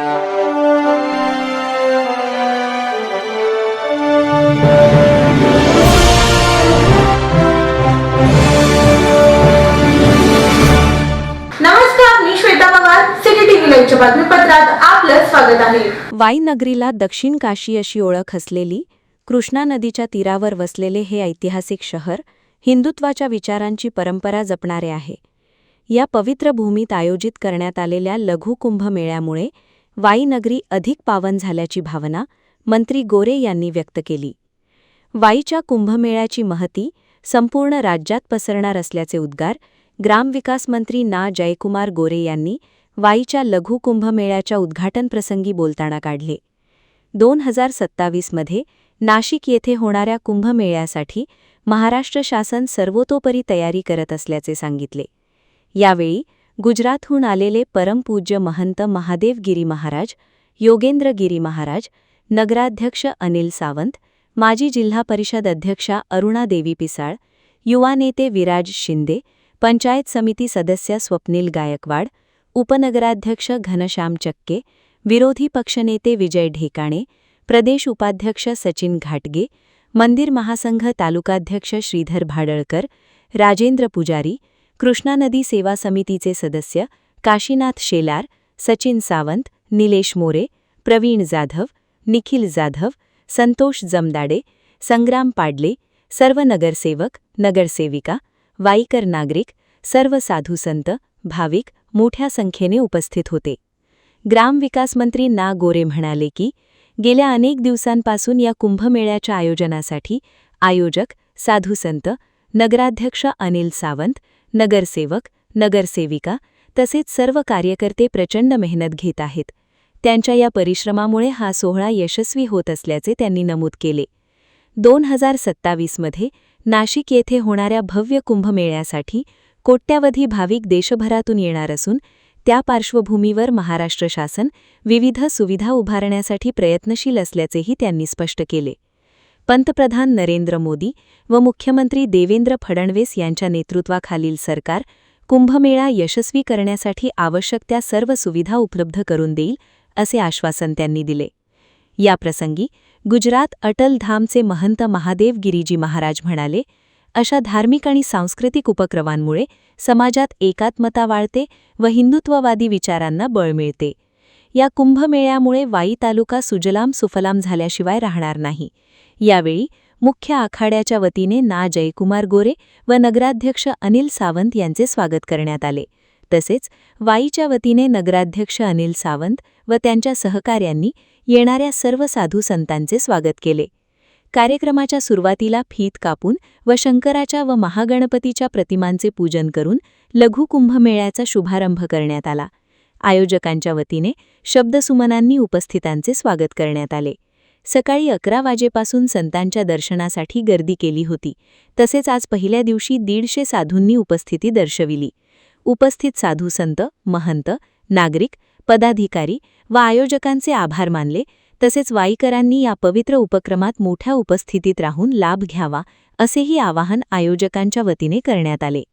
नमस्कार, मी Shweta Pawar. City TV लाईव्हच्या बातमीपत्रात आपलं स्वागत आहे. वाई नगरीला दक्षिण काशी अशी ओळख असलेली कृष्णा नदीच्या तीरावर वसलेले हे ऐतिहासिक शहर हिंदुत्वाच्या विचारांची परंपरा जपणारे आहे. या पवित्र भूमीत आयोजित करण्यात आलेल्या लघु कुंभमेळ्यामुळे वाई नगरी अधिक पावन झाल्याची भावना मंत्री गोरे यांनी व्यक्त केली. वाईच्या कुंभमेळ्याची महती संपूर्ण राज्यात पसरणार असल्याचे उद्गार ग्रामविकास मंत्री ना जयकुमार गोरे यांनी वाईच्या लघु कुंभमेळ्याच्या उद्घाटनप्रसंगी बोलताना काढले. 2027 मध्ये नाशिक येथे होणाऱ्या कुंभमेळ्यासाठी महाराष्ट्र शासन सर्वतोपरी तयारी करत असल्याचे सांगितले. यावेळी गुजरातहून आलेले परमपूज्य महंत महादेव गिरी महाराज, योगेंद्र गिरी महाराज, नगराध्यक्ष अनिल सावंत, माजी जिल्हा परिषद अध्यक्षा अरुणा देवी पिसाळ, युवा नेते विराज शिंदे, पंचायत समिती सदस्य स्वप्नील गायकवाड, उपनगराध्यक्ष घनश्याम चक्के, विरोधी पक्षनेते विजय ढेकाणे, प्रदेश उपाध्यक्ष सचिन घाटगे, मंदिर महासंघ तालुकाध्यक्ष श्रीधर भाडळकर, राजेंद्र पुजारी, कृष्णा नदी सेवा समितीचे सदस्य काशीनाथ शेलार, सचिन सावंत, निलेश मोरे, प्रवीण जाधव, निखिल जाधव, संतोष जमदाडे, संग्राम पाडले, सर्व नगरसेवक, नगरसेविका, वाईकर नागरिक, सर्व साधू संत, भाविक मोठ्या संख्येने उपस्थित होते. ग्रामविकास मंत्री ना गोरे म्हणाले की गेल्या अनेक दिवसांपासून या कुंभमेळ्याच्या आयोजनासाठी आयोजक, साधू संत, नगराध्यक्ष अनिल सावंत, नगरसेवक, नगरसेविका तसेच सर्व कार्यकर्ते प्रचंड मेहनत घेत आहेत. त्यांच्या या परिश्रमामुळे हा सोहळा यशस्वी होत असल्याचे त्यांनी नमूद केले. 2027 मध्ये नाशिक येथे होणाऱ्या भव्य कुंभमेळ्यासाठी कोट्यावधी भाविक देशभरातून येणार असून त्या पार्श्वभूमीवर महाराष्ट्र शासन विविध सुविधा उभारण्यासाठी प्रयत्नशील असल्याचेही त्यांनी स्पष्ट केले. पंतप्रधान नरेंद्र मोदी व मुख्यमंत्री देवेंद्र फडणवीस यांच्या नेतृत्वाखालील सरकार कुंभमेळा यशस्वी करण्यासाठी आवश्यक त्या सर्व सुविधा उपलब्ध करून देईल असे आश्वासन त्यांनी दिले. याप्रसंगी गुजरात अटल धामचे महंत महादेव गिरीजी महाराज म्हणाले, अशा धार्मिक आणि सांस्कृतिक उपक्रमांमुळे समाजात एकात्मता वाढते व हिंदुत्ववादी विचारांना बळ मिळते. या कुंभमेळ्यामुळे वाई तालुका सुजलाम सुफलाम झाल्याशिवाय राहणार नाही. यावेळी मुख्य आखाड्याच्या वतीने ना जयकुमार गोरे व नगराध्यक्ष अनिल सावंत यांचे स्वागत करण्यात आले. तसेच वाईच्या वतीने नगराध्यक्ष अनिल सावंत व त्यांच्या सहकाऱ्यांनी येणाऱ्या सर्व साधू संतांचे स्वागत केले. कार्यक्रमाच्या सुरुवातीला फीत कापून व शंकराच्या व महागणपतीच्या प्रतिमांचे पूजन करून लघु कुंभमेळ्याचा शुभारंभ करण्यात आला. आयोजकांच्या वतीने शब्दसुमनांनी उपस्थितांचे स्वागत करण्यात आले. सकाळी 11 वाजेपासून संतांच्या दर्शनासाठी गर्दी केली होती. तसेच आज पहिल्या दिवशी 150 साधूंनी उपस्थिती दर्शविली. उपस्थित साधू संत, महंत, नागरिक, पदाधिकारी व आयोजकांचे आभार मानले. तसेच वाईकरांनी या पवित्र उपक्रमात मोठ्या उपस्थितीत राहून लाभ घ्यावा असेही आवाहन आयोजकांच्या वतीने करण्यात आले.